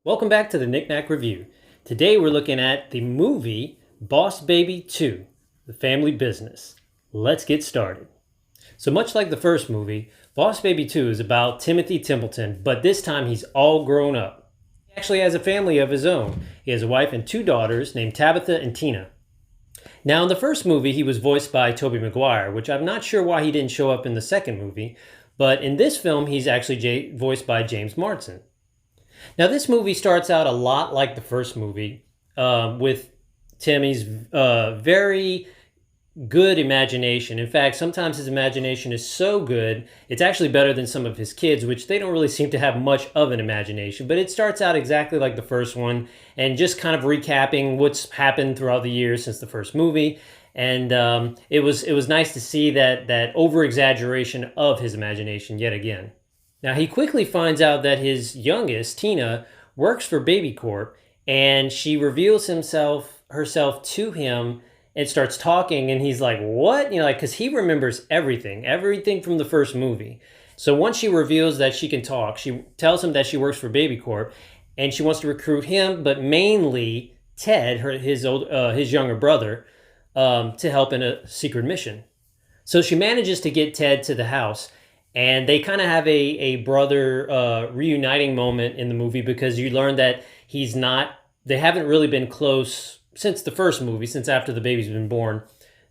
Welcome back to the Knick-Knack Review. Today we're looking at the movie Boss Baby 2, The Family Business. Let's get started. So much like the first movie, Boss Baby 2 is about Timothy Templeton, but this time he's all grown up. He actually has a family of his own. He has a wife and two daughters named Tabitha and Tina. Now in the first movie he was voiced by Tobey Maguire, which I'm not sure why he didn't show up in the second movie, but in this film he's actually voiced by James Marsden. Now, this movie starts out a lot like the first movie, with Timmy's very good imagination. In fact, sometimes his imagination is so good, it's actually better than some of his kids, which they don't really seem to have much of an imagination. But it starts out exactly like the first one, and just kind of recapping what's happened throughout the years since the first movie. And it was nice to see that over exaggeration of his imagination yet again. Now, he quickly finds out that his youngest, Tina, works for Baby Corp, and she reveals herself to him and starts talking, and he's like, what? Because he remembers everything from the first movie. So once she reveals that she can talk, she tells him that she works for Baby Corp, and she wants to recruit him, but mainly Ted, his younger brother, to help in a secret mission. So she manages to get Ted to the house, and they kind of have a brother reuniting moment in the movie, because you learn that they haven't really been close since the first movie, since after the baby's been born,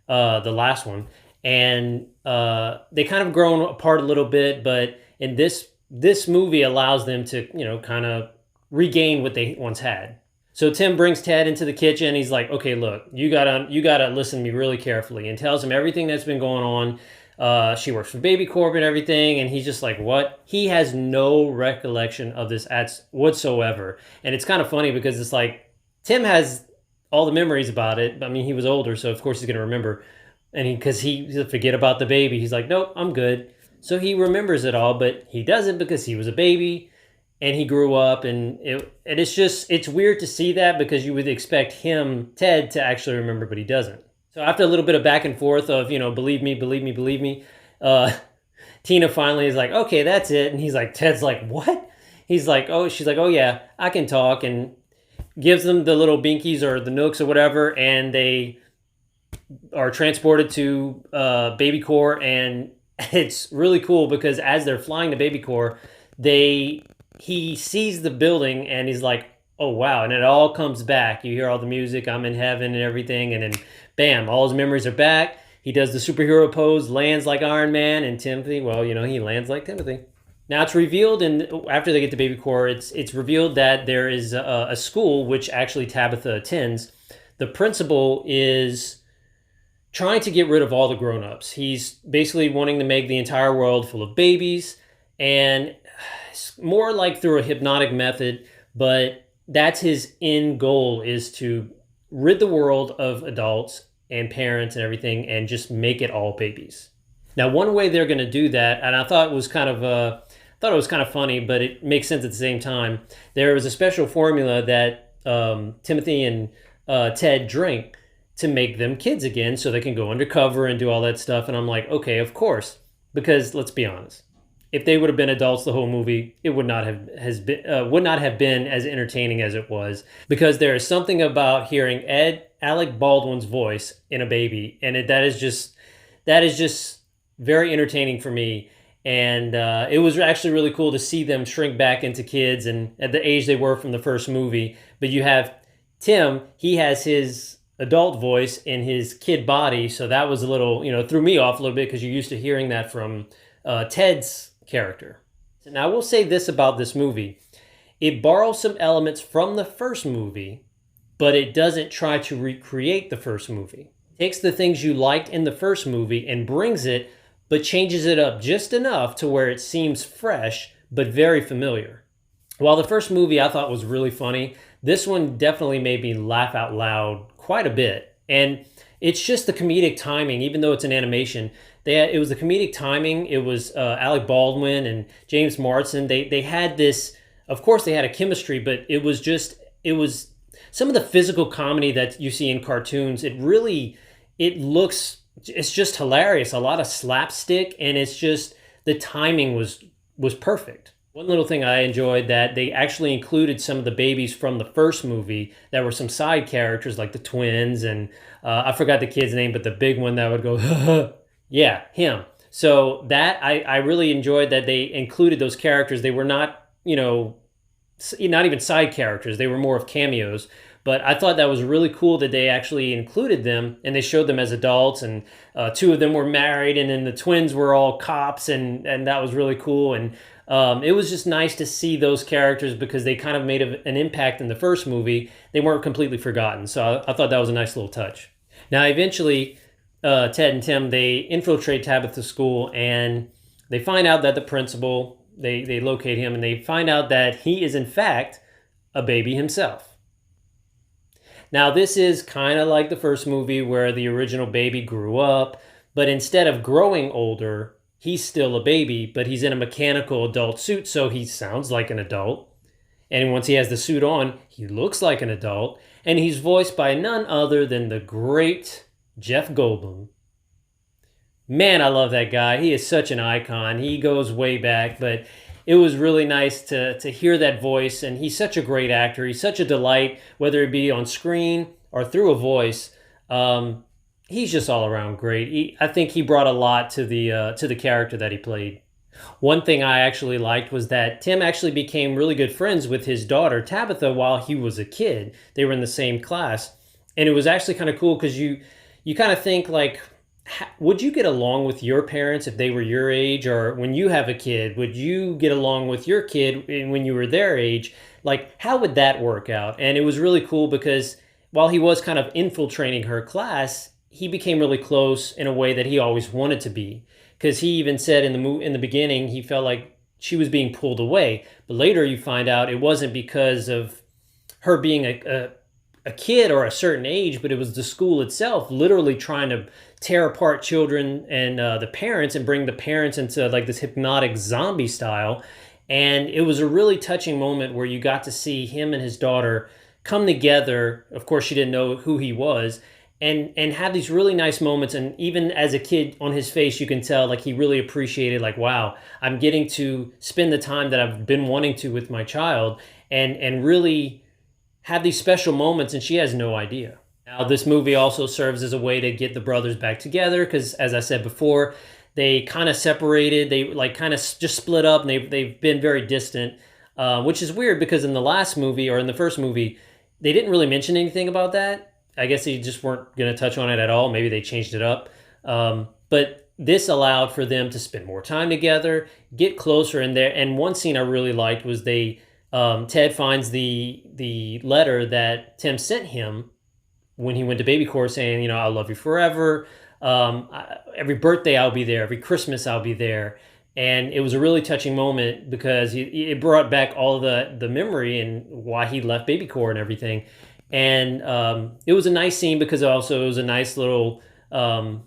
the last one. And they kind of grown apart a little bit, but in this movie allows them to, kind of regain what they once had. So Tim brings Ted into the kitchen. He's like, okay, look, you gotta listen to me really carefully, and tells him everything that's been going on. She works for Baby Corp and everything, and he's just like, what? He has no recollection of this whatsoever. And it's kind of funny because it's like, Tim has all the memories about it. I mean, he was older, so of course he's going to remember. And because he'll forget about the baby, he's like, nope, I'm good. So he remembers it all, but he doesn't, because he was a baby and he grew up, and it's weird to see that, because you would expect Ted, to actually remember, but he doesn't. So after a little bit of back and forth of, believe me, Tina finally is like, okay, that's it. And he's like, Ted's like, what? She's like, oh yeah, I can talk, and gives them the little binkies or the nooks or whatever, and they are transported to Baby Corp. And it's really cool because as they're flying to Baby Corp, he sees the building and he's like, oh wow, and it all comes back. You hear all the music, I'm in heaven and everything, and then bam, all his memories are back. He does the superhero pose, lands like Iron Man, and Timothy, well, he lands like Timothy. Now it's revealed, and after they get to Baby Corp, it's revealed that there is a school which actually Tabitha attends. The principal is trying to get rid of all the grown-ups. He's basically wanting to make the entire world full of babies, and more like through a hypnotic method, but that's his end goal, is to rid the world of adults and parents and everything, and just make it all babies. Now, one way they're going to do that, and I thought it was kind of funny, but it makes sense at the same time. There was a special formula that Timothy and Ted drink to make them kids again, so they can go undercover and do all that stuff. And I'm like, okay, of course, because let's be honest, if they would have been adults the whole movie, it would not have been as entertaining as it was, because there is something about hearing Alec Baldwin's voice in a baby, and that is just very entertaining for me. And it was actually really cool to see them shrink back into kids and at the age they were from the first movie. But you have Tim; he has his adult voice in his kid body, so that was a little, threw me off a little bit, because you're used to hearing that from Ted's character. Now, I will say this about this movie. It borrows some elements from the first movie, but it doesn't try to recreate the first movie. It takes the things you liked in the first movie and brings it, but changes it up just enough to where it seems fresh, but very familiar. While the first movie I thought was really funny, this one definitely made me laugh out loud quite a bit. And it's just the comedic timing, even though it's an animation. It was the comedic timing. It was Alec Baldwin and James Marsden. They had this, of course they had a chemistry, but it was some of the physical comedy that you see in cartoons. It's just hilarious. A lot of slapstick, and it's just, the timing was perfect. One little thing I enjoyed that they actually included some of the babies from the first movie that were some side characters like the twins and I forgot the kid's name, but the big one that would go, yeah, him. So that I really enjoyed that they included those characters. They were not, not even side characters. They were more of cameos. But I thought that was really cool that they actually included them and they showed them as adults. And two of them were married, and then the twins were all cops, and that was really cool. And it was just nice to see those characters because they kind of made an impact in the first movie. They weren't completely forgotten. So I thought that was a nice little touch. Now, eventually, Ted and Tim, they infiltrate Tabitha's school and they find out that the principal, they locate him and they find out that he is in fact a baby himself. Now, this is kind of like the first movie where the original baby grew up, but instead of growing older, he's still a baby, but he's in a mechanical adult suit, so he sounds like an adult. And once he has the suit on, he looks like an adult, and he's voiced by none other than the great Jeff Goldblum. Man, I love that guy. He is such an icon. He goes way back, but it was really nice to hear that voice. And he's such a great actor. He's such a delight, whether it be on screen or through a voice. He's just all around great. I think he brought a lot to the character that he played. One thing I actually liked was that Tim actually became really good friends with his daughter Tabitha while he was a kid. They were in the same class, and it was actually kind of cool because you kind of think like, would you get along with your parents if they were your age, or when you have a kid, would you get along with your kid when you were their age? Like, how would that work out? And it was really cool because while he was kind of infiltrating her class, he became really close in a way that he always wanted to be. Because he even said in the beginning he felt like she was being pulled away, but later you find out it wasn't because of her being a kid or a certain age, but it was the school itself literally trying to tear apart children and the parents and bring the parents into like this hypnotic zombie style. And it was a really touching moment where you got to see him and his daughter come together. Of course, she didn't know who he was, and have these really nice moments. And even as a kid, on his face you can tell like he really appreciated, like, wow, I'm getting to spend the time that I've been wanting to with my child, and really have these special moments, and she has no idea. Now, this movie also serves as a way to get the brothers back together because, as I said before, they kind of separated. They like kind of just split up, and they've been very distant, which is weird because in the last movie, or in the first movie, they didn't really mention anything about that. I guess they just weren't going to touch on it at all. Maybe they changed it up. But this allowed for them to spend more time together, get closer in there. And one scene I really liked was Ted finds the letter that Tim sent him when he went to BabyCorp saying, I'll love you forever. Every birthday I'll be there. Every Christmas I'll be there. And it was a really touching moment because it brought back all the memory and why he left BabyCorp and everything. And it was a nice scene because also it was a nice little, not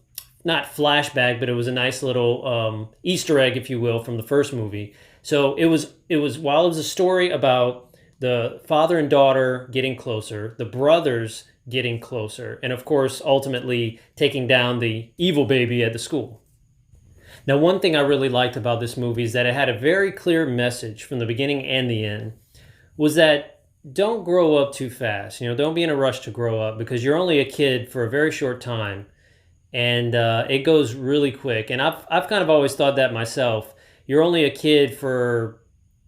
flashback, but it was a nice little Easter egg, if you will, from the first movie. So it was while it was a story about the father and daughter getting closer, the brothers getting closer, and of course, ultimately taking down the evil baby at the school. Now, one thing I really liked about this movie is that it had a very clear message from the beginning and the end, was that don't grow up too fast. Don't be in a rush to grow up because you're only a kid for a very short time, and it goes really quick. And I've kind of always thought that myself. You're only a kid for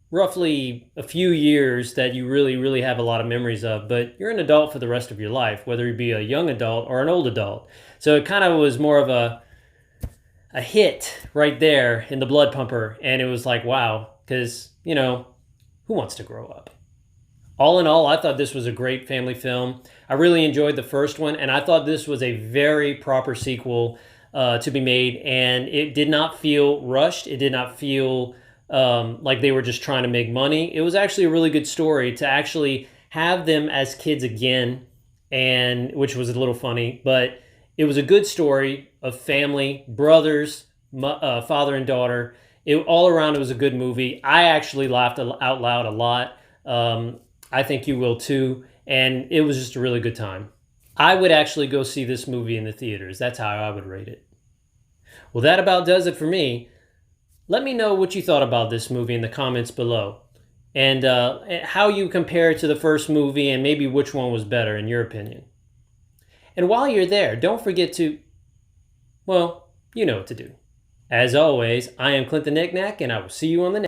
roughly a few years that you really, really have a lot of memories of, but you're an adult for the rest of your life, whether you be a young adult or an old adult. So it kind of was more of a hit right there in the blood pumper, and it was like, wow, because, who wants to grow up? All in all, I thought this was a great family film. I really enjoyed the first one, and I thought this was a very proper sequel to be made, and it did not feel rushed. It did not feel like they were just trying to make money. It was actually a really good story to actually have them as kids again, and which was a little funny, but it was a good story of family, brothers, father and daughter. All around, it was a good movie. I actually laughed out loud a lot. I think you will too. And it was just a really good time. I would actually go see this movie in the theaters. That's how I would rate it. Well, that about does it for me. Let me know what you thought about this movie in the comments below, and how you compare it to the first movie, and maybe which one was better in your opinion. And while you're there, don't forget to, well, you know what to do. As always, I am Clint the Knick-Knack, and I will see you on the next